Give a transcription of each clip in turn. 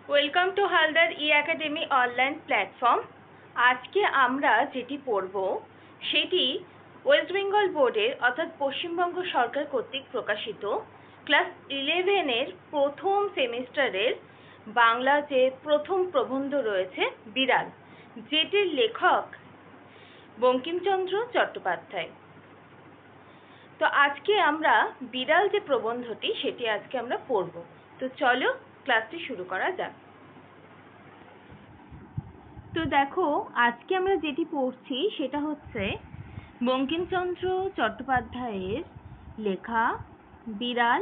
Welcome to Haldar academy online platform. আজকে আমরা যেটি পড়ব সেটি ওয়েস্ট বেঙ্গল বোর্ডের অর্থাৎ পশ্চিমবঙ্গ সরকার কর্তৃক প্রকাশিত ক্লাস 11-এর প্রথম সেমিস্টারের বাংলা যে প্রথম প্রবন্ধ রয়েছে বিড়াল, যেটির লেখক বঙ্কিমচন্দ্র চট্টোপাধ্যায়। তো আজকে আমরা বিড়াল যে প্রবন্ধটি সেটি আজকে আমরা পড়ব। তো চলো ক্লাসটি শুরু করা যাক। তো দেখো, আজকে আমরা যেটি পড়ছি সেটা হচ্ছে বঙ্কিমচন্দ্র চট্টোপাধ্যায়ের লেখা বিড়াল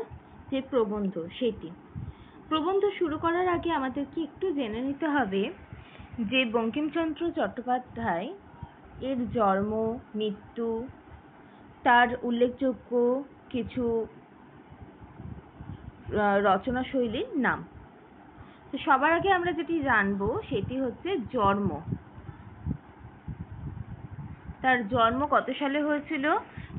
যে প্রবন্ধ সেটি। প্রবন্ধ শুরু করার আগে আমাদেরকে একটু জেনে নিতে হবে যে বঙ্কিমচন্দ্র চট্টোপাধ্যায় এর জন্ম, মৃত্যু, তার উল্লেখযোগ্য কিছু রচনাশৈলীর নাম। তো সবার আগে আমরা যেটি জানবো সেটি হচ্ছে জন্ম। তার জন্ম কত সালে হয়েছিল?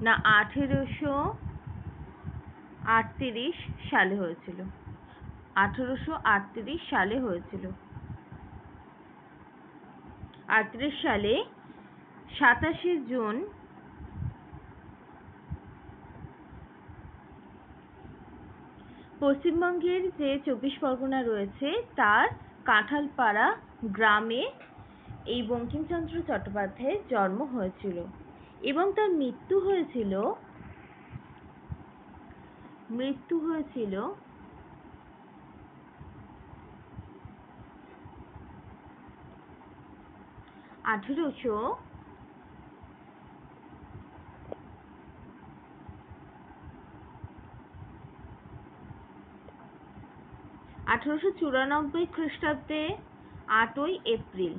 না 1838 সালে হয়েছিল। 1838 সালে হয়েছিল। 38 সালে 27শে জুন পশ্চিমবঙ্গের যে 24 পরগনা রয়েছে তার কাঁঠালপাড়া গ্রামে এই বঙ্কিমচন্দ্র চট্টোপাধ্যায়ের জন্ম হয়েছিল এবং তার মৃত্যু হয়েছিল 1894 খ্রিস্টাব্দে 8ই এপ্রিল।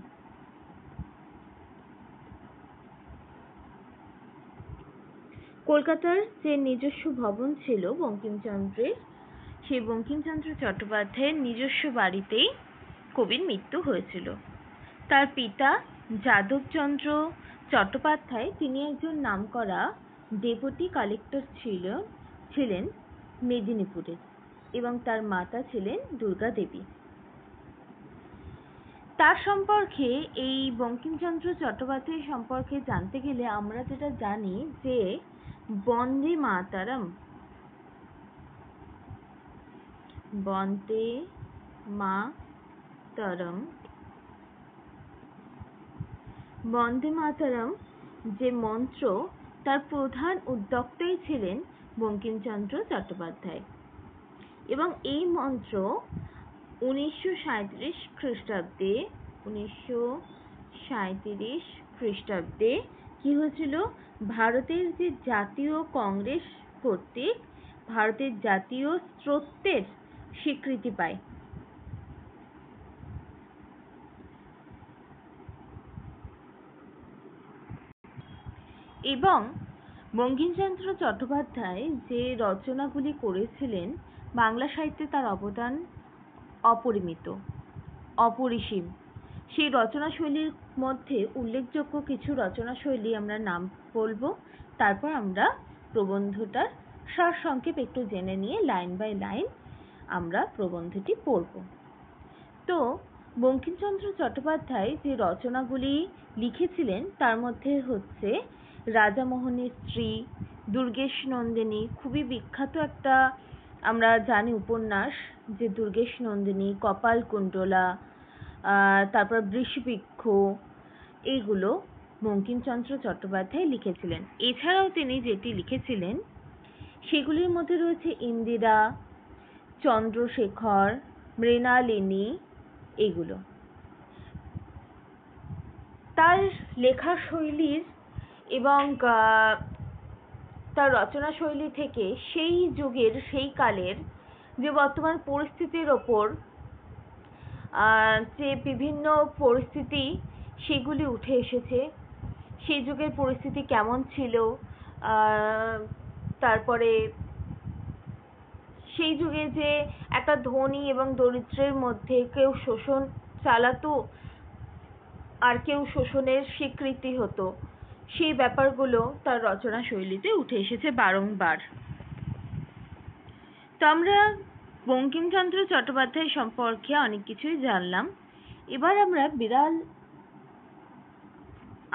কলকাতার যে নিজস্ব ভবন ছিল বঙ্কিমচন্দ্রের, সেই বঙ্কিমচন্দ্র চট্টোপাধ্যায়ের নিজস্ব বাড়িতেই কবির মৃত্যু হয়েছিল। তার পিতা যাদবচন্দ্র চট্টোপাধ্যায় তিনি একজন নামকরা ডেপুটি কালেক্টর ছিলেন মেদিনীপুরে এবং তার মাতা ছিলেন দুর্গা দেবী। তার সম্পর্কে, এই বঙ্কিমচন্দ্র চট্টোপাধ্যায় সম্পর্কে জানতে গেলে আমরা যেটা জানি যে বন্দে মাতরম, বন্দে মাতরম, বন্দে মাতরম যে মন্ত্র, তার প্রধান উদ্যোক্তাই ছিলেন বঙ্কিমচন্দ্র চট্টোপাধ্যায় এবং এই মন্ত্র 1937 খ্রিস্টাব্দে কি হয়েছিল? ভারতের যে জাতীয় কংগ্রেস কর্তৃক ভারতের জাতীয় স্তোত্রের স্বীকৃতি পায়। এবং বঙ্কিমচন্দ্র চট্টোপাধ্যায় যে রচনাগুলি করেছিলেন, বাংলা সাহিত্যে তার অবদান অপরিমিত, অপরিসীম। সেই রচনাশৈলীর মধ্যে উল্লেখযোগ্য কিছু রচনাশৈলী আমরা নাম বলবো, তারপর আমরা প্রবন্ধটার সারসংক্ষেপ একটু জেনে নিয়ে লাইন বাই লাইন আমরা প্রবন্ধটি পড়ব। তো বঙ্কিমচন্দ্র চট্টোপাধ্যায় যে রচনাগুলি লিখেছিলেন তার মধ্যে হচ্ছে রাজামোহনের স্ত্রী, দুর্গেশ নন্দিনী, খুবই বিখ্যাত একটা আমরা জানি উপন্যাস যে দুর্গেশ নন্দিনী, কপালকুণ্ডলা, তারপর বৃষবৃক্ষ, এইগুলো বঙ্কিমচন্দ্র চট্টোপাধ্যায় লিখেছিলেন। এছাড়াও তিনি যেটি লিখেছিলেন সেগুলির মধ্যে রয়েছে ইন্দিরা, চন্দ্রশেখর, মৃণালিনী, এগুলো। তার লেখা শৈলীর এবং তার রচনা শৈলী থেকে সেই যুগের, সেই কালের যে বর্তমান পরিস্থিতির ওপর যে বিভিন্ন পরিস্থিতি সেগুলি উঠে এসেছে। সেই যুগের পরিস্থিতি কেমন ছিল, তারপরে সেই যুগে যে একটা ধনী এবং দরিদ্রের মধ্যে কেউ শোষণ চালাতো আর কেউ শোষণের স্বীকৃতি হতো, সেই ব্যাপারগুলো তার রচনা শৈলীতে উঠে এসেছে বারংবার। তো আমরা বঙ্কিমচন্দ্র চট্টোপাধ্যায় সম্পর্কে অনেক কিছুই জানলাম। এবার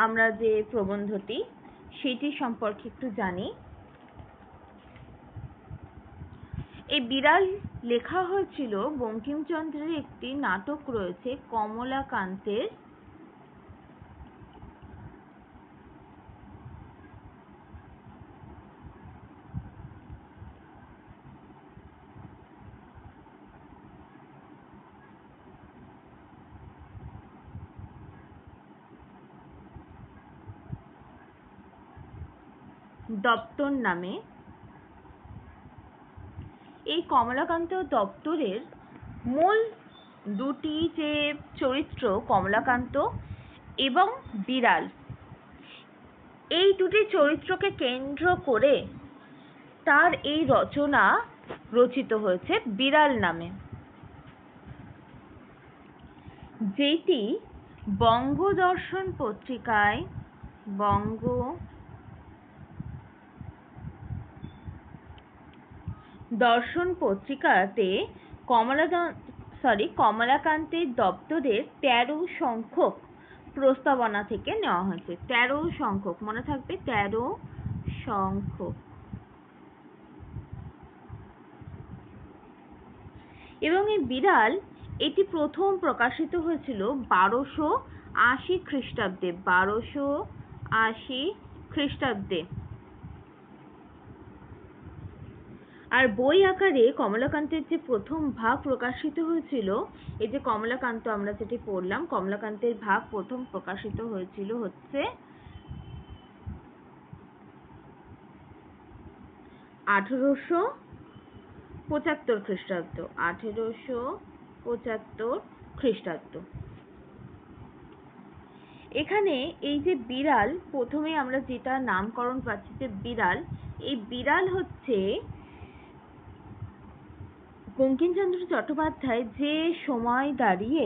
আমরা যে প্রবন্ধটি সেটি সম্পর্কে একটু জানি। এই বিড়াল লেখা হয়েছিল বঙ্কিমচন্দ্রের একটি নাটক রয়েছে কমলাকান্তের দপ্তর নামে। এই কমলাকান্ত দপ্তরের মূল দুটি যে চরিত্র কমলাকান্ত এবং বিড়াল, এই দুটি চরিত্রকে কেন্দ্র করে তার এই রচনা রচিত হয়েছে বিড়াল নামে, যেটি বঙ্গদর্শন পত্রিকায় পত্রিকাতে কমলাকান্তের দপ্তরের 13 সংখ্যক প্রস্তাবনা থেকে নেওয়া হয়েছে। 13 সংখ্যক, মনে থাকবে 13 সংখ্যক। এবং এই বিড়াল এটি প্রথম প্রকাশিত হয়েছিল 1280 খ্রিস্টাব্দে। 1280 খ্রিস্টাব্দে। আর বই আকারে কমলাকান্তের যে প্রথম ভাগ প্রকাশিত হয়েছিল, এই যে কমলাকান্ত আমরা যেটি পড়লাম, কমলাকান্তের ভাগ প্রথম প্রকাশিত হয়েছিল হচ্ছে 1875 খ্রিস্টাব্দ। 1875 খ্রিস্টাব্দ। এখানে এই যে বিড়াল, প্রথমে আমরা যেটা নামকরণ পাচ্ছি যে বিড়াল, এই বিড়াল হচ্ছে বঙ্কিমচন্দ্র চট্টোপাধ্যায় যে সময় দাঁড়িয়ে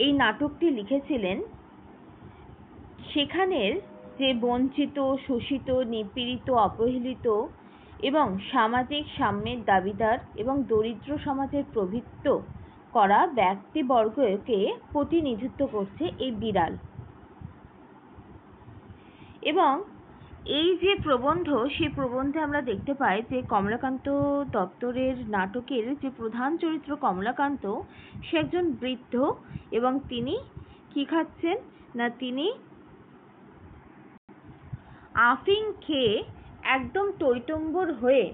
এই নাটকটি লিখেছিলেন, সেখানের যে বঞ্চিত, শোষিত, নিপীড়িত, অবহেলিত এবং সামাজিক সাম্যের দাবিদার এবং দরিদ্র সমাজের প্রভৃত করা ব্যক্তিবর্গকে প্রতিনিধিত্ব করছে এই বিড়াল। এবং এই যে প্রবন্ধ, সেই প্রবন্ধে আমরা দেখতে পাই যে কমলাকান্ত দপ্তরের নাটকের যে প্রধান চরিত্র কমলাকান্ত, সে একজন বৃদ্ধ এবং তিনি কি খাচ্ছেন না, তিনি আফিং খেয়ে একদম টইটম্বুর হয়ে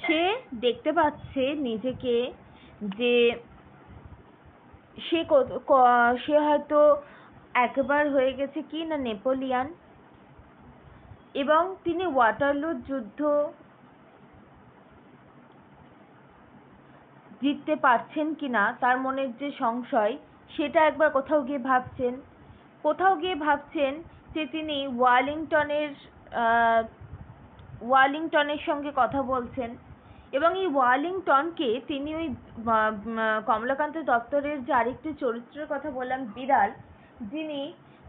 সে দেখতে পাচ্ছে নিজেকে যে সে হয়তো একবার হয়ে গেছে কি না নেপোলিয়ান, এবং তিনি ওয়াটারলুর যুদ্ধ জিততে পারছেন কিনা তার মনের যে সংশয়, সেটা একবার কোথাও গিয়ে ভাবছেন যে তিনি ওয়ালিংটনের সঙ্গে কথা বলছেন, এবং এই ওয়ালিংটনকে তিনি ওই কমলাকান্ত দপ্তরের যে আরেকটি চরিত্রের কথা বললাম বিড়াল, যিনি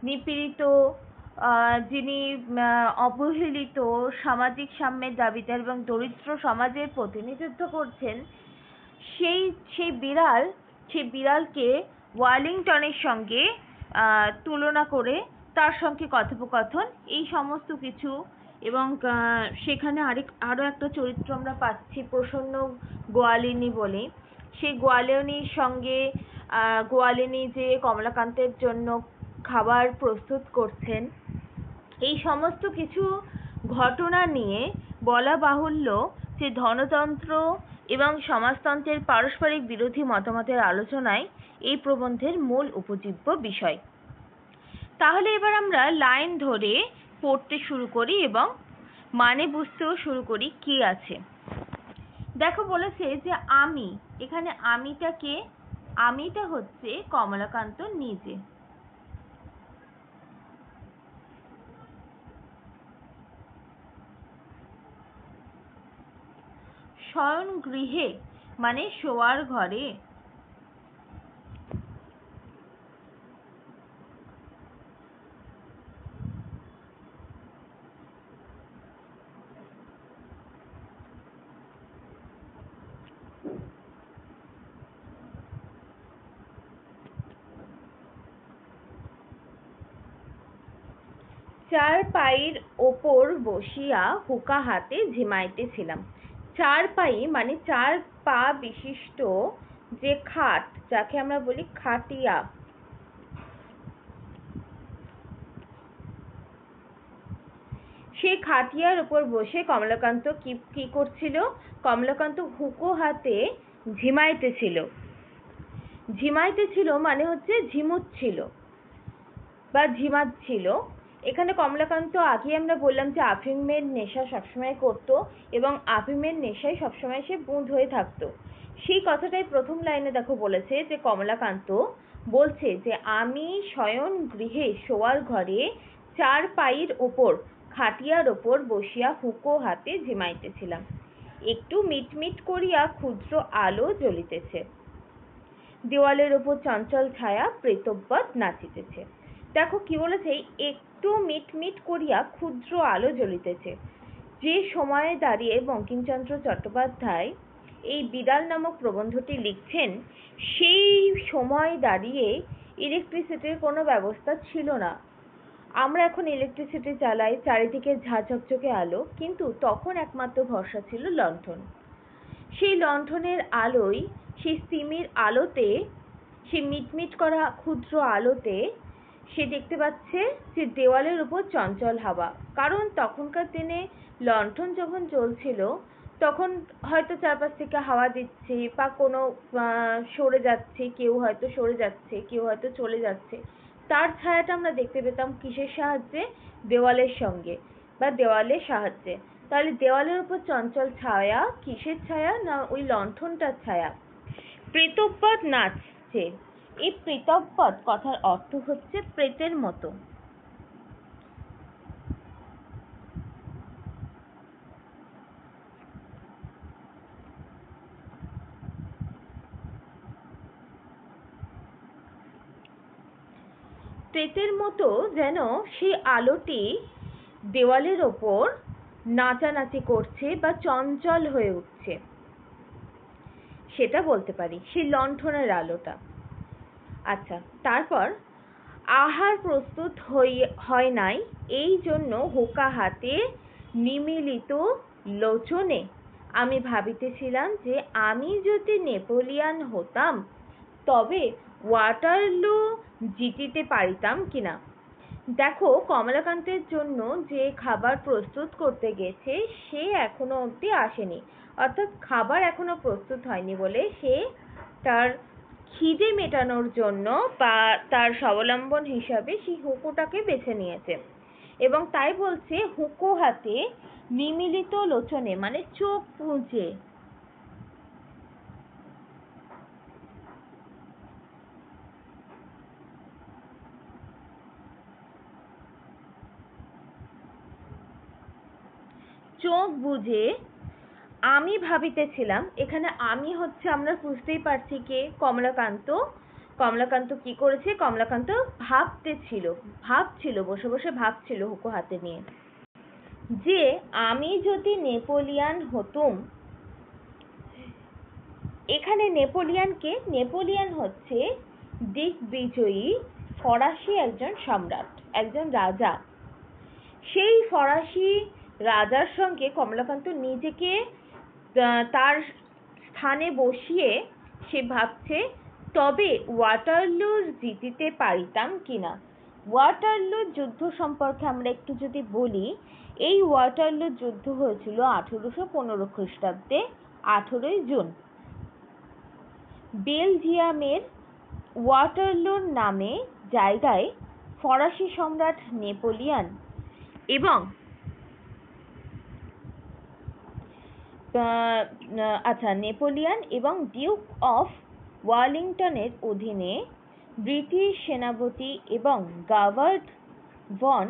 নিপীড়িত, যিনি অবহেলিত, সামাজিক সাম্যের দাবিদার এবং দরিদ্র সমাজের প্রতিনিধিত্ব করছেন, সেই বিড়ালকে ওয়ালিংটনের সঙ্গে তুলনা করে তার সঙ্গে কথোপকথন, এই সমস্ত কিছু। এবং সেখানে আরো একটা চরিত্র আমরা পাচ্ছি প্রসন্ন গোয়ালিনী বলে, সেই গোয়ালিনীর সঙ্গে গোয়ালিনী যে কমলাকান্তের জন্য খাবার প্রস্তুত করছেন, এই সমস্ত কিছু ঘটনা নিয়ে বলা বাহুল্য যে ধনতন্ত্র এবং সমাজতন্ত্রের পারস্পরিক বিরোধী মতামতের আলোচনায় এই প্রবন্ধের মূল উপজীব্য বিষয়। তাহলে এবার আমরা লাইন ধরে পড়তে শুরু করি এবং মানে বুঝতেও শুরু করি কি আছে। দেখো, বলেছে যে আমি, এখানে আমিটা কে? আমিটা হচ্ছে কমলাকান্ত নিজে। শয়ন গৃহে মানে শোয়ার ঘরে। চারপাইয়ের ওপর বসিয়া হুঁকা হাতে ঝিমাইতেছিলাম। চারপাই মানে 4 পা বিশিষ্ট যে খাট, যাকে আমরা বলি খাটিয়া, সেই খাটিয়ার উপর বসে কমলাকান্ত কি করছিল? কমলাকান্ত হুঁকো হাতে ঝিমাইতেছিল। ঝিমাইতেছিল মানে হচ্ছে ঝিমুচ্ছিল বা ঝিমাচ্ছিল। এখানে কমলাকান্ত আগে আমরা বললাম যে আফিমের নেশা সবসময় করতো এবং আফিমের নেশায় সবসময় সে বুঁদ হয়ে থাকতো। সেই কথাটাই প্রথম লাইনে দেখো বলেছে যে কমলাকান্ত বলছে যে আমি শয়ন গৃহে শোয়ার ঘরে চারপাইয়ের ওপর খাটিয়ার ওপর বসিয়া হুঁকো হাতে ঝিমাইতেছিলাম। একটু মিটমিট করিয়া ক্ষুদ্র আলো জ্বলিতেছে। দেওয়ালের ওপর চঞ্চল ছায়া প্রেতবৎ নাচিতেছে। দেখো কি বলেছে, একটু মিটমিট করিয়া ক্ষুদ্র আলো জ্বলিতেছে। যে সময়ে দাঁড়িয়ে বঙ্কিমচন্দ্র চট্টোপাধ্যায় এই বিড়াল নামক প্রবন্ধটি লিখছেন, সেই সময় দাঁড়িয়ে ইলেকট্রিসিটির কোনো ব্যবস্থা ছিল না। আমরা এখন ইলেকট্রিসিটি চালাই, চারিদিকে ঝাঁঝকঝকে আলো, কিন্তু তখন একমাত্র ভরসা ছিল লণ্ঠন। সেই লণ্ঠনের আলোয়, সেই সিমির আলোতে, সেই মিটমিট করা ক্ষুদ্র আলোতে সে দেখতে পাচ্ছে যে দেওয়ালের উপর চঞ্চল হাওয়া। কারণ তখনকার দিনে লণ্ঠন যখন জ্বলছিল তখন হয়তো চারপাশ থেকে হাওয়া দিচ্ছে বা কোনো সরে যাচ্ছে, কেউ হয়তো সরে যাচ্ছে, কেউ হয়তো চলে যাচ্ছে, তার ছায়াটা আমরা দেখতে পেতাম কিসের সাহায্যে? দেওয়ালের সঙ্গে বা দেওয়ালের সাহায্যে। তাহলে দেওয়ালের উপর চঞ্চল ছায়া কিসের ছায়া? না ওই লণ্ঠনটার ছায়া। প্রেতবৎ নাচছে। এই প্রেতবৎ কথার অর্থ হচ্ছে প্রেতের মতো। প্রেতের মতো যেন সেই আলোটি দেওয়ালের ওপর নাচানাচি করছে বা চঞ্চল হয়ে উঠছে, সেটা বলতে পারি, সেই লণ্ঠনের আলোটা। আচ্ছা, তারপর আহার প্রস্তুত হয় নাই, এই জন্য হুঁকা হাতে নিমীলিত লোচনে আমি ভাবিতেছিলাম যে আমি যদি নেপোলিয়ান হতাম তবে ওয়াটারলু জিতিতে পারিতাম কিনা। দেখো, কমলাকান্তের জন্য যে খাবার প্রস্তুত করতে গেছে সে এখনো অবধি আসেনি, অর্থাৎ খাবার এখনো প্রস্তুত হয়নি বলে সে তার খিদে মেটানোর জন্য বা তার স্বাবলম্বন হিসাবে সেই হুঁকোটাকে বেছে নিয়েছে। এবং তাই বলছে হুঁকো হাতে নিমীলিত লোচনে মানে চোখ বুজে। চোখ বুজে আমি ভাবিতেছিলাম। এখানে আমি হচ্ছে, আমরা বুঝতেই পারছি কে? কমলাকান্ত। কমলাকান্ত কি করেছে? কমলাকান্ত ভাবছিল, বসে বসে ভাবছিল হুঁকো হাতে নিয়ে, যে আমি যদি নেপোলিয়ান হতুম। এখানে নেপোলিয়ান কে? নেপোলিয়ান হচ্ছে দিগ্বিজয়ী ফরাসি একজন সম্রাট, একজন রাজা। সেই ফরাসি রাজার সঙ্গে কমলাকান্ত নিজেকে তার স্থানে বসিয়ে সে ভাবছে তবে ওয়াটারলু জিতিতে পারিতাম কিনা। ওয়াটারলু যুদ্ধ সম্পর্কে আমরা একটু যদি বলি, এই ওয়াটারলু যুদ্ধ হয়েছিল 1815 খ্রিস্টাব্দে 18ই জুন। বেলজিয়ামের ওয়াটারলুর নামে জায়গায় ফরাসি সম্রাট নেপোলিয়ান এবং নেপোলিয়ান এবং ডিউক অফ ওয়েলিংটনের অধীনে ব্রিটিশ সেনাপতি এবং গাভার্ড ভন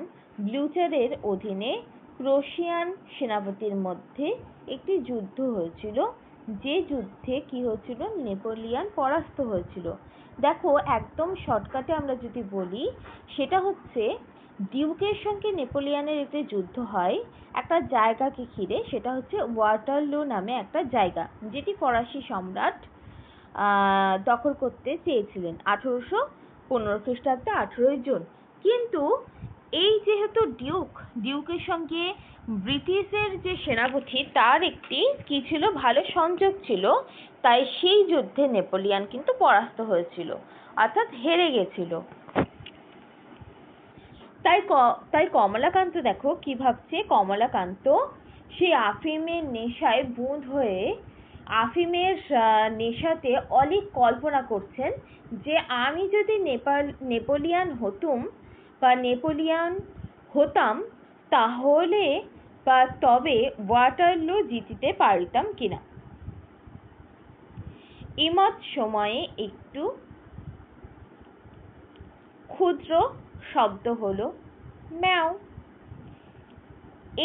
ব্লুচারের অধীনে প্রুশিয়ান সেনাপতির মধ্যে একটি যুদ্ধ হয়েছিল, যে যুদ্ধে কি হয়েছিল? নেপোলিয়ান পরাস্ত হয়েছিল। দেখো, একদম শর্টকাটে আমরা যদি বলি, সেটা হচ্ছে ডিউকের সঙ্গে নেপোলিয়ানের একটি যুদ্ধ হয় একটা জায়গাকে ঘিরে, সেটা হচ্ছে ওয়াটারলু নামে একটা জায়গা, যেটি ফরাসি সম্রাট দখল করতে চেয়েছিলেন 1815 খ্রিস্টাব্দে 18ই জুন। কিন্তু এই যেহেতু ডিউকের সঙ্গে ব্রিটিশের যে সেনাপতি তার একটি কি ছিল, ভালো সংযোগ ছিল, তাই সেই যুদ্ধে নেপোলিয়ন কিন্তু পরাস্ত হয়েছিল, অর্থাৎ হেরে গেছিল। তাই কমলাকান্ত দেখো কি ভাবছে, কমলাকান্ত সে আফিমের নেশায় বুঁদ হয়ে আফিমের নেশাতে অলিক কল্পনা করছেন যে আমি যদি নেপোলিয়ন হতাম তাহলে বা তবে ওয়াটারলু জিতিতে পারিতাম কিনা। ইমত সময়ে একটু ক্ষুদ্র শব্দ হলো ম্যাও।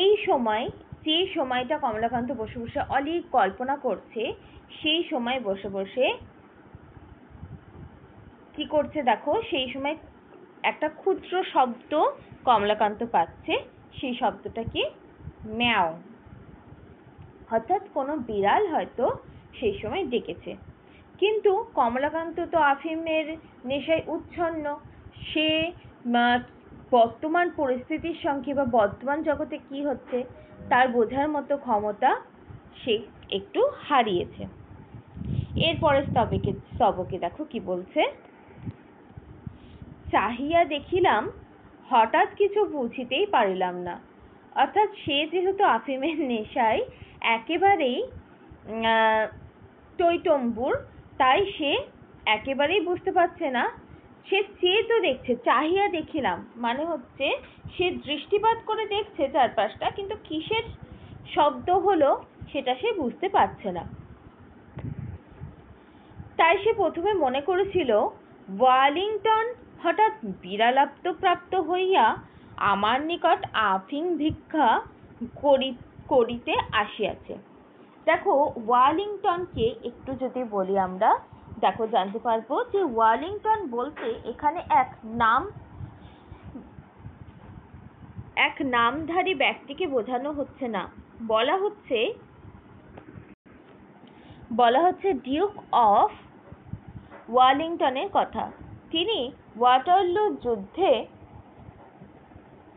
এই সময়, যে সময়টা কমলাকান্ত বসে বসে অলিক কল্পনা করছে, সেই সময় বসে বসে কি করছে দেখো, সেই সময় একটা ক্ষুদ্র শব্দ কমলাকান্ত পাচ্ছে। সেই শব্দটা কি? ম্যাও। অর্থাৎ কোনো বিড়াল হয়তো সেই সময় ডেকেছে। কিন্তু কমলাকান্ত তো আফিমের নেশায় উচ্ছন্ন, সে বর্তমান পরিস্থিতির সঙ্গে বা বর্তমান জগতে কি হচ্ছে তার বোঝার মতো ক্ষমতা সে একটু হারিয়েছে। এরপরে স্তবকে দেখো কি বলছে, চাহিয়া দেখিলাম হঠাৎ কিছু বুঝিতেই পারিলাম না। অর্থাৎ সে যেহেতু আফিমের নেশায় একেবারেই টইটম্বুর, তাই সে একেবারেই বুঝতে পারছে না। সে চেয়ে তো দেখছে, চাহিয়া দেখিলাম মানে হচ্ছে সে দৃষ্টিপাত করে দেখছে চারপাশটা, কিন্তু কিসের শব্দ হলো সেটা সে বুঝতে পারছে না। তাই সে প্রথমে মনে করেছিল ওয়েলিংটন হঠাৎ বিড়ালপ্রাপ্ত হইয়া আমার নিকট আফিম ভিক্ষা করিতে আসিয়াছে। দেখো ওয়েলিংটনকে একটু যদি বলি আমরা, দেখো জানতে পারবো যে ওয়েলিংটন বলতে এখানে এক নামধারী ব্যক্তিকে বোঝানো হচ্ছে না, বলা হচ্ছে ডিউক অফ ওয়েলিংটনের কথা। তিনি ওয়াটারলু যুদ্ধে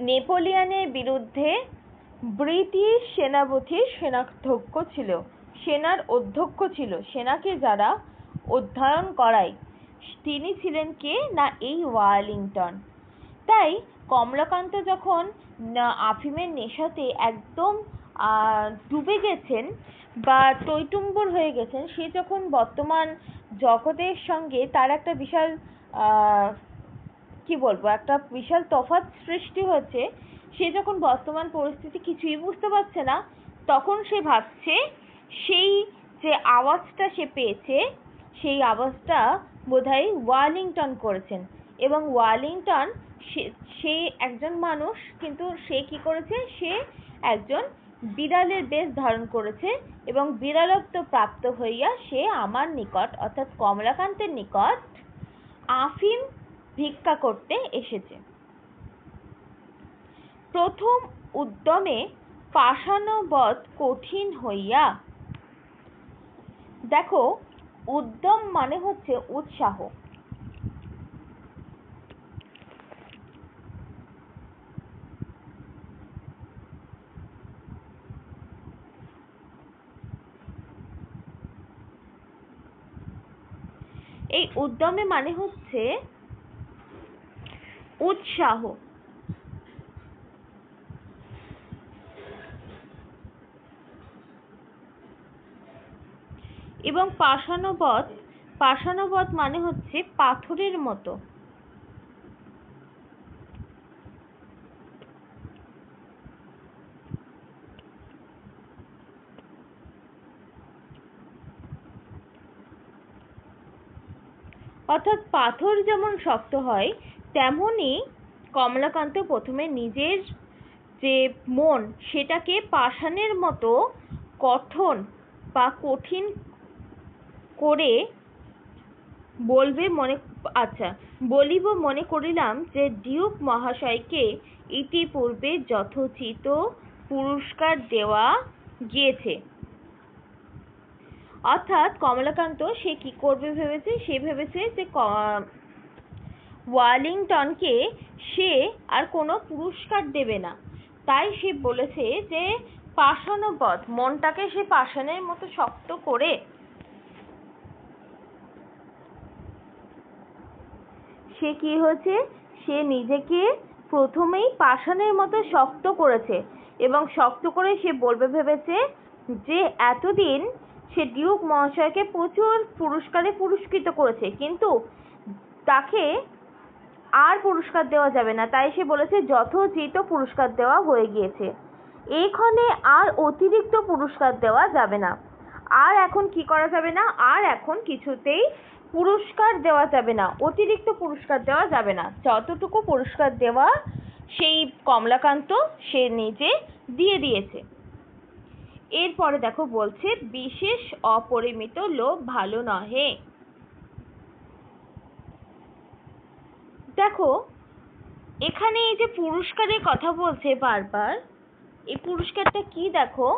নেপোলিয়নের বিরুদ্ধে ব্রিটিশ সেনাপতির সেনার অধ্যক্ষ ছিল। সেনাকে যারা অধ্যয়ন করায় তিনি ছিলেন কে না, এই ওয়েলিংটন। তাই কমলাকান্ত যখন আফিমের নেশাতে একদম ডুবে গেছেন বা টইটুম্বুর হয়ে গেছেন, সে যখন বর্তমান জগতের সঙ্গে তার একটা বিশাল একটা বিশাল তফাৎ সৃষ্টি হয়েছে, সে যখন বর্তমান পরিস্থিতি কিছুই বুঝতে পারছে না, তখন সে ভাবছে সেই যে আওয়াজটা সে পেয়েছে সেই আওয়াজটা বোধহয় ওয়েলিংটন করেছেন। এবং ওয়েলিংটন সে একজন মানুষ, কিন্তু সে কি করেছে, সে একজন বিড়ালের বেশ ধারণ করেছে এবং বিড়ালত্ব প্রাপ্ত হইয়া সে আমার নিকট অর্থাৎ কমলাকান্তের নিকট আফিম ভিক্ষা করতে এসেছে। প্রথম উদ্যমে পাষাণবৎ কঠিন হইয়া, দেখো উদ্যম মানে হচ্ছে উৎসাহ। এই উদ্যমে মানে হচ্ছে উৎসাহ। এবং পাষাণবৎ মানে হচ্ছে পাথরের মতো। অর্থাৎ পাথর যেমন শক্ত হয়, তেমনি কমলাকান্ত প্রথমে নিজের যে মন সেটাকে পাষাণের মতো কঠিন করে বলিব মনে করিলাম যে ডিউক মহাশয়কে ইতিপূর্বে যথোচিত পুরস্কার দেওয়া গিয়েছে। অর্থাৎ কমলাকান্ত সে কি করবে ভেবেছে, সে ভেবেছে যে ওয়েলিংটনকে সে আর কোনো পুরস্কার দেবে না। তাই সে বলেছে যে পাষাণবধ, মনটাকে সে পাষাণের মতো শক্ত করে সে কি হয়েছে, সে নিজেকে প্রথমেই পাষাণের মতো শক্ত করেছে এবং শক্ত করে সে বলবে ভেবেছে যে এতদিন সে ডিউক মহাশয়কে প্রচুর পুরস্কারে পুরস্কৃত করেছে, কিন্তু তাকে আর পুরস্কার দেওয়া যাবে না। তাই সে বলেছে যথোচিত পুরস্কার দেওয়া হয়ে গিয়েছে, এখানে আর অতিরিক্ত পুরস্কার দেওয়া যাবে না। আর এখন কি করা যাবে না, আর এখন কিছুতেই পুরস্কার দেওয়া যাবে না, অতিরিক্ত পুরস্কার দেওয়া যাবে না। যতটুকু পুরস্কার দেওয়া সেই কমলাকান্ত সে নিজে দিয়ে দিয়েছে। এরপরে দেখো বলছে বিশেষ অপরিমিত লোভ ভালো নহে। দেখো এখানে এই যে পুরস্কারের কথা বলছে বারবার, এই পুরস্কারটা কি দেখো,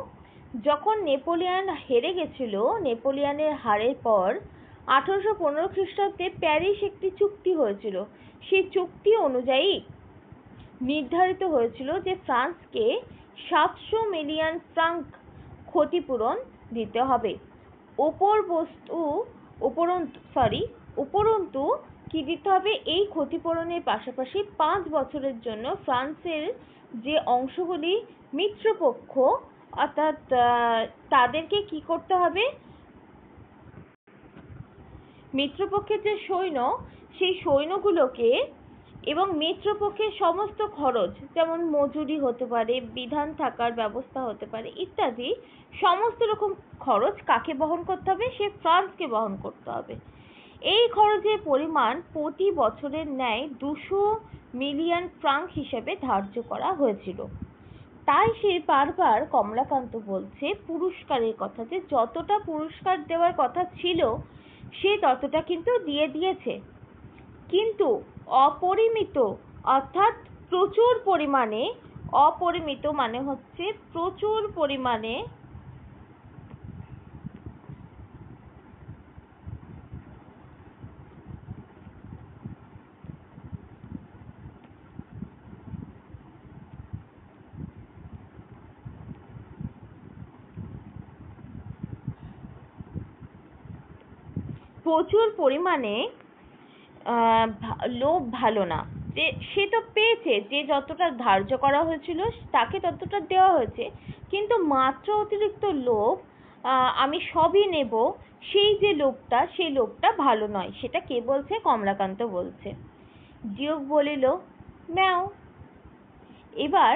যখন নেপোলিয়ন হেরে গেছিল, নেপোলিয়নের হারের পর 1815 খ্রিস্টাব্দে প্যারিস একটি চুক্তি হয়েছিল। সেই চুক্তি অনুযায়ী নির্ধারিত হয়েছিল যে ফ্রান্সকে 700 মিলিয়ন ফ্রাঙ্ক ক্ষতিপূরণ দিতে হবে। উপরন্তু কি দিতে হবে, এই ক্ষতিপূরণের পাশাপাশি 5 বছরের জন্য ফ্রান্সের যে অংশগুলি মিত্রপক্ষ, অর্থাৎ তাদেরকে কি করতে হবে, মিত্রপক্ষের যে সৈন্য, সেই সৈন্যগুলোকে এবং মিত্রপক্ষের সমস্ত খরচ, যেমন মজুরি হতে পারে, বিধান থাকার ব্যবস্থা হতে পারে ইত্যাদি, সমস্ত রকম খরচ কাকে বহন করতে হবে, সে ফ্রান্সকে বহন করতে হবে। এই খরচের পরিমাণ প্রতি বছরের ন্যায় 200 মিলিয়ন ফ্রাঙ্ক হিসেবে ধার্য করা হয়েছিল। তাই সে বারবার কমলাকান্ত বলছে পুরস্কারের কথা, যে যতটা পুরস্কার দেওয়ার কথা ছিল সে ততটা কিন্তু দিয়ে দিয়েছে, কিন্তু অপরিমিত অর্থাৎ প্রচুর পরিমাণে, অপরিমিত মানে হচ্ছে প্রচুর পরিমাণে প্রচুর পরিমাণে লোভ ভালো না। যে সে তো পেয়েছে, যে যতটা ধার্য করা হয়েছিল তাকে ততটা দেওয়া হয়েছে, কিন্তু মাত্র অতিরিক্ত লোভ, আমি সবই নেব, সেই যে লোভটা, সেই লোভটা ভালো নয়। সেটা কে বলছে, কমলাকান্ত বলছে। ডিউক বলিল ম্যাও। এবার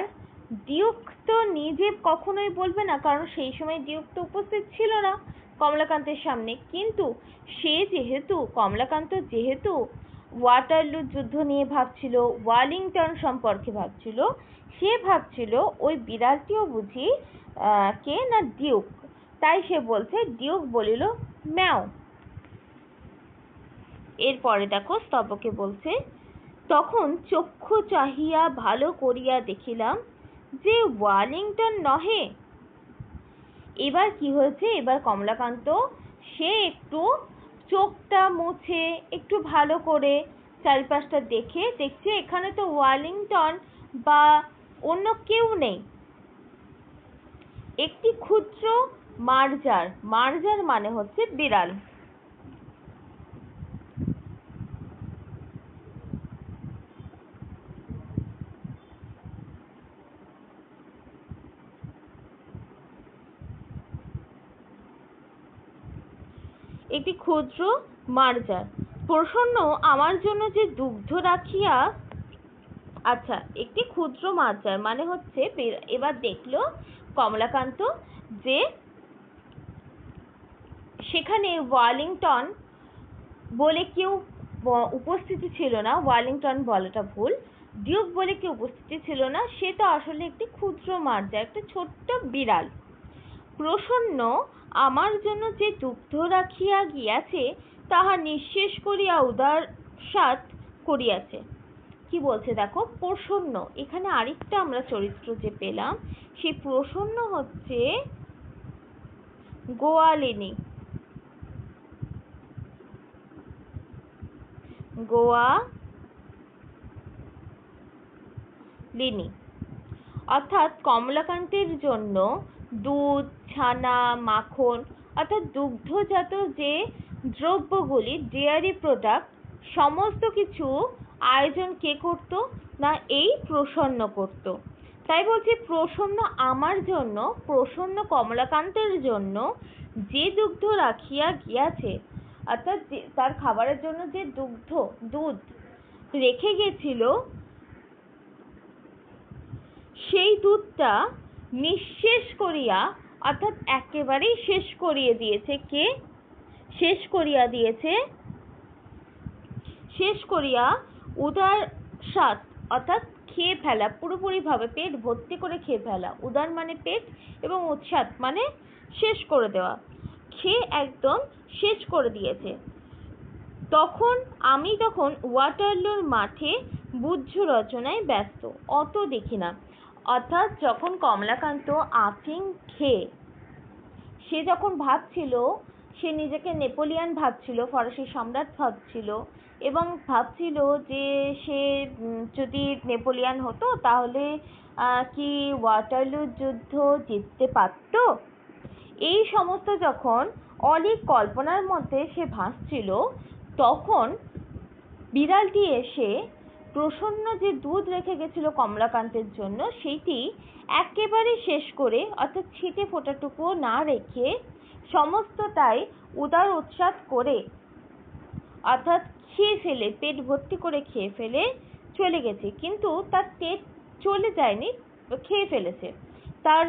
ডিউক তো নিজে কখনোই বলবে না, কারণ সেই সময় ডিউক তো উপস্থিত ছিল না কমলাকান্তের সামনে, কিন্তু সে যেহেতু, কমলাকান্ত যেহেতু ওয়াটারলু যুদ্ধ নিয়ে ভাবছিল, ওয়েলিংটন সম্পর্কে ভাবছিল, সে ভাবছিল ওই বিড়ালটিও বুঝি কে না, ডিউক। তাই সে বলছে, ডিউক বলিল ম্যাও। এরপরে দেখো স্তবকে বলছে তখন চক্ষু চাহিয়া ভালো করিয়া দেখিলাম যে ওয়েলিংটন নহে। এবার কি হয়েছে, এবার কমলাকান্ত সে একটু চোখটা মুছে একটু ভালো করে চারিপাশটা দেখছে এখানে তো ওয়েলিংটন বা অন্য কেউ নেই, একটি ক্ষুদ্র মার্জার, মার্জার মানে হচ্ছে বিড়াল, একটি ক্ষুদ্র মার্জার প্রসন্ন আমার জন্য যে দুগ্ধ রাখিয়া, আচ্ছা একটি ক্ষুদ্র মার্জার মানে হচ্ছে, এবার দেখলো কমলাকান্ত যে সেখানে ওয়েলিংটন বলে কেউ উপস্থিতি ছিল না, ওয়েলিংটন বলাটা ভুল, ডিউক বলে কেউ উপস্থিতি ছিল না, সে তো আসলে একটি ক্ষুদ্র মার্জার, একটা ছোট্ট বিড়াল। প্রসন্ন আমার জন্য যে দুগ্ধ রাখিয়া গিয়াছে তাহা নিঃশেষ করিয়া উদার সাত করিয়াছে। কি বলছে দেখো, প্রসন্ন, এখানে আরেকটা আমরা চরিত্র যে পেলাম, সেই প্রসন্ন হচ্ছে গোয়ালিনী, গোয়ালিনী লিনি। অর্থাৎ কমলাকান্তের জন্য দুধ, ছানা, মাখন অর্থাৎ দুগ্ধজাত যে দ্রব্যগুলি, ডেয়ারি প্রোডাক্ট, সমস্ত কিছু আয়োজন কে করত? না এই প্রসন্ন করত। তাই বলছি প্রসন্ন আমার জন্য, প্রসন্ন কমলাকান্তের জন্য যে দুগ্ধ রাখিয়া গিয়াছে, অর্থাৎ তার খাবারের জন্য যে দুধ রেখে গেছিল, সেই দুধটা নিঃশেষ করিয়া, অর্থাৎ একেবারেই শেষ করিয়ে দিয়েছে কে? শেষ করিয়া উদার স্বাদ, অর্থাৎ খেয়ে ফেলা, পুরোপুরিভাবে পেট ভর্তি করে খেয়ে ফেলা। উদার মানে পেট এবং উৎসাদ মানে শেষ করে দেওয়া, খেয়ে একদম শেষ করে দিয়েছে। আমি তখন ওয়াটারলুর মাঠে বুদ্ধ রচনায় ব্যস্ত, অত দেখি না। অর্থাৎ যখন কমলাকান্ত আফিং খেয়ে সে যখন ভাবছিল, সে নিজেকে নেপোলিয়ান ভাবছিল, ফরাসি সম্রাট ভাবছিল, এবং ভাবছিল যে সে যদি নেপোলিয়ান হতো তাহলে কি ওয়াটারলুর যুদ্ধ জিততে পারত। এই সমস্ত যখন অলীক কল্পনার মধ্যে সে ভাসছিল, তখন বিড়ালটি এসে প্রসন্ন যে দুধ রেখে গেছিল কমলাকান্তের জন্য, সেইটি একেবারে শেষ করে, অর্থাৎ ছিটে ফোঁটাটুকুও না রেখে সমস্তটাই উদার উৎসাদ করে, অর্থাৎ খেয়ে ফেলে, পেট ভর্তি করে খেয়ে ফেলে চলে গেছে। কিন্তু তার পেট চলে যায়নি, খেয়ে ফেলেছে। তার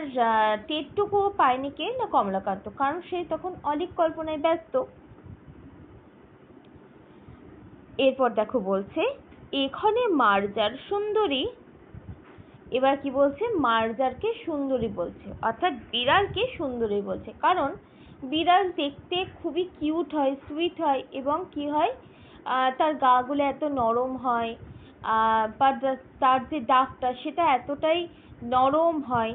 টেটটুকুও পায়নি কে? না কমলাকান্ত, কারণ সে তখন অলীক কল্পনায় ব্যস্ত। এরপর দেখো বলছে, এখানে মার্জার সুন্দরী। এবার কি বলছে? মার্জারকে সুন্দরী বলছে, অর্থাৎ বিড়ালকে সুন্দরী বলছে, কারণ বিড়াল দেখতে খুবই কিউট হয়, সুইট হয়, এবং কি হয়, তার গা গুলো এত নরম হয়, বা তার যে ডাকটা সেটা এতটাই নরম হয়,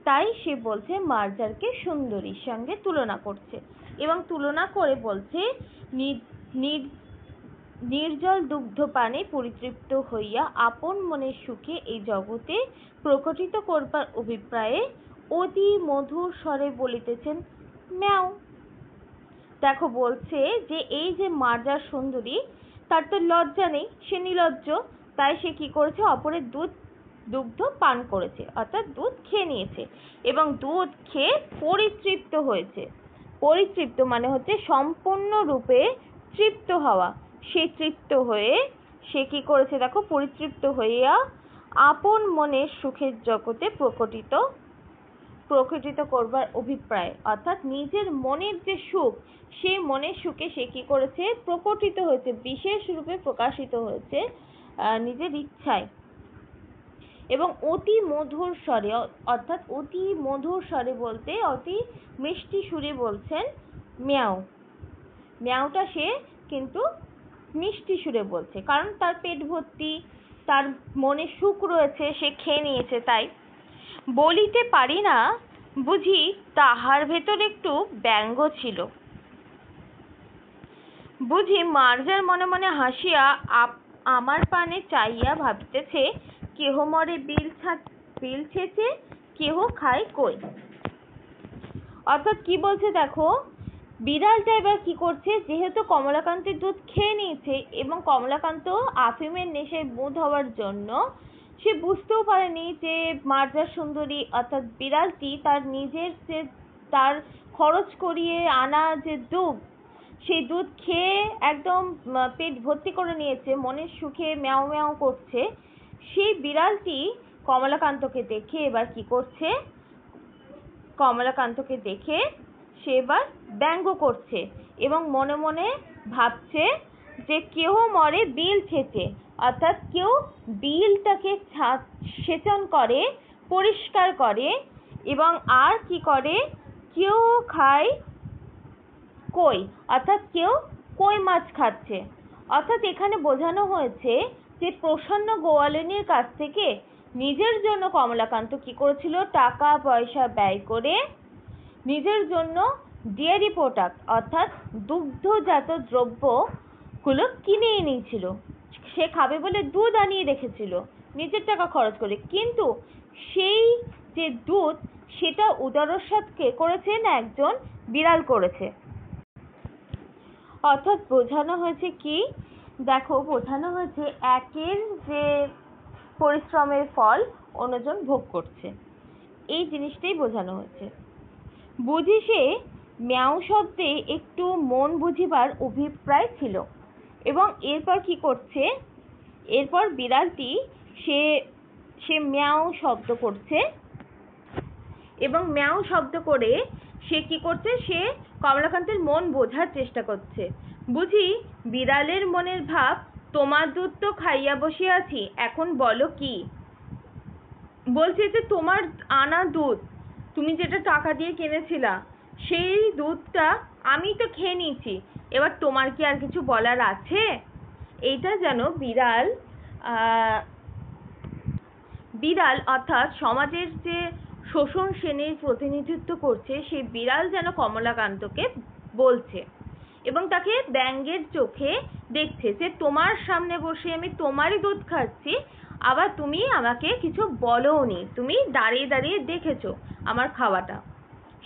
তাই সে বলছে মার্জারকে সুন্দরীর সঙ্গে তুলনা করছে, এবং তুলনা করে বলছে নির্জল দুগ্ধপানে পরিতৃপ্ত হইয়া আপন মনের সুখে এই জগতে প্রকটিত করবার অভিপ্রায়ে অতি মধুর স্বরে বলিতেছেন ম্যাও। দেখো বলছে যে এই যে মার্জার সুন্দরী, তার তো লজ্জা নেই, সে নির্লজ্জ, তাই সে কি করেছে? অপরের দুগ্ধ পান করেছে, অর্থাৎ দুধ খেয়ে নিয়েছে, এবং দুধ খেয়ে পরিতৃপ্ত হয়েছে। পরিতৃপ্ত মানে হচ্ছে সম্পূর্ণরূপে তৃপ্ত হওয়া। সে তৃপ্ত হয়ে সে কি করেছে? দেখো, পরিতৃপ্ত হইয়া আপন মনের সুখের জগতে প্রকটিত করবার অভিপ্রায়, অর্থাৎ নিজের মনের যে সুখ, সেই মনের সুখে সে কি করেছে? প্রকটিত হয়েছে, বিশেষ রূপে প্রকাশিত হয়েছে নিজের ইচ্ছায়, এবং অতি মধুর স্বরে, অর্থাৎ অতি মধুর স্বরে বলতে অতি মিষ্টি সুরে বলছেন ম্যাও। ম্যাওটা সে কিন্তু মিষ্টি সুরে বলছে, কারণ তার পেট ভর্তি, তার মনে সুখ রয়েছে, সে খেয়ে নিয়েছে। তাই বলিতে পারি না বুঝি তাহার ভেতর একটু ব্যঙ্গ ছিল। বুঝি মার্জার মনে মনে হাসিয়া আমার পানে চাইয়া ভাবিতেছে, কেহ মরে বিল ছেঁচে, কেহ খায় কই। অর্থাৎ কি বলছে দেখো, বিড়ালটা এবার কি করছে? যেহেতু কমলাকান্তের দুধ খেয়ে নিয়েছে, এবং কমলাকান্ত আফিমের নেশায় বুঁদ হওয়ার জন্য সে বুঝতেও পারেনি যে মার্জার সুন্দরী অর্থাৎ বিড়ালটি তার নিজের যে তার খরচ করিয়ে আনা যে দুধ, সেই দুধ খেয়ে একদম পেট ভর্তি করে নিয়েছে, মনের সুখে ম্যাও ম্যাও করছে। সেই বিড়ালটি কমলাকান্তকে দেখে এবার কি করছে? কমলাকান্তকে দেখে সে এবার ব্যঙ্গ করছে, এবং মনে মনে ভাবছে যে কেহ মরে বিল ছেঁচে, অর্থাৎ কেউ বিলটাকে সেচন করে, পরিষ্কার করে, এবং আর কি করে? কেউ খায় কই, অর্থাৎ কেউ কই মাছ খাচ্ছে। অর্থাৎ এখানে বোঝানো হয়েছে যে প্রসন্ন গোয়ালিনীর কাছ থেকে নিজের জন্য কমলাকান্ত কি করেছিল? টাকা পয়সা ব্যয় করে নিজের জন্য ডেয়ারি প্রোডাক্ট, অর্থাৎ দুগ্ধজাত দ্রব্যগুলো কিনে এনেছিল। সে খাবে বলে দুধ আনিয়ে রেখেছিল, নিজের টাকা খরচ করে, কিন্তু সেই যে দুধ সেটা উদারস্বাদ কে করেছে না একজন বিড়াল করেছে। অর্থাৎ বোঝানো হয়েছে কি, দেখো বোঝানো হয়েছে একের যে পরিশ্রমের ফল অন্যজন ভোগ করছে, এই জিনিসটাই বোঝানো হয়েছে। বুঝি সে ম্যাও শব্দে একটু মন বুঝিবার অভিপ্রায় ছিল, এবং এরপর কি করছে, এরপর বিড়ালটি সে ম্যাও শব্দ করছে, এবং ম্যাও শব্দ করে সে কি করছে, সে কমলাকান্তের মন বোঝার চেষ্টা করছে। বুঝি বিড়ালের মনের ভাব, তোমার দুধ তো খাইয়া বসিয়াছি, এখন বলো কি। বলছে যে তোমার আনা দুধ, তুমি যেটা টাকা দিয়ে কিনেছিলা, সেই দুধটা আমি তো খেয়ে নিয়েছি, এবার তোমার কি আর কিছু বলার আছে। এইটা যেন বিড়াল অর্থাৎ সমাজের যে শোষণ শ্রেণীর প্রতিনিধিত্ব করছে, সেই বিড়াল যেন কমলাকান্তকে বলছে, এবং তাকে ব্যঙ্গের চোখে দেখছে যে তোমার সামনে বসে আমি তোমারই দুধ খাচ্ছি, আবার তুমি আমাকে কিছু বলোনি, তুমি দাঁড়িয়ে দাঁড়িয়ে দেখেছো আমার খাওয়াটা।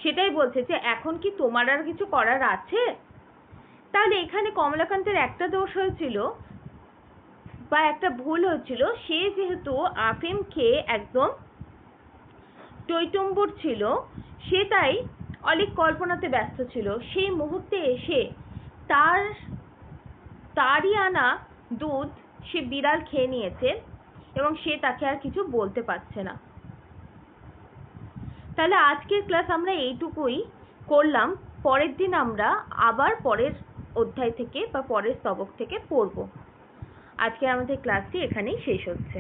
সেটাই বলছে যে এখন কি তোমার আর কিছু করার আছে। তাহলে এখানে কমলাকান্তের একটা দোষ হয়েছিল বা একটা ভুল হয়েছিল, সে যেহেতু আফিম খেয়ে একদম টইটুম্বুর ছিল, সে তাই অলিক কল্পনাতে ব্যস্ত ছিল। সেই মুহূর্তে এসে তারই আনা দুধ সে বিড়াল খেয়ে নিয়েছে, এবং সে তাকে আর কিছু বলতে পারছে না। তাহলে আজকের ক্লাস আমরা এইটুকুই করলাম। পরের দিন আমরা আবার পরের অধ্যায় থেকে বা পরের স্তবক থেকে পড়ব। আজকে আমাদের ক্লাসটি এখানেই শেষ হচ্ছে।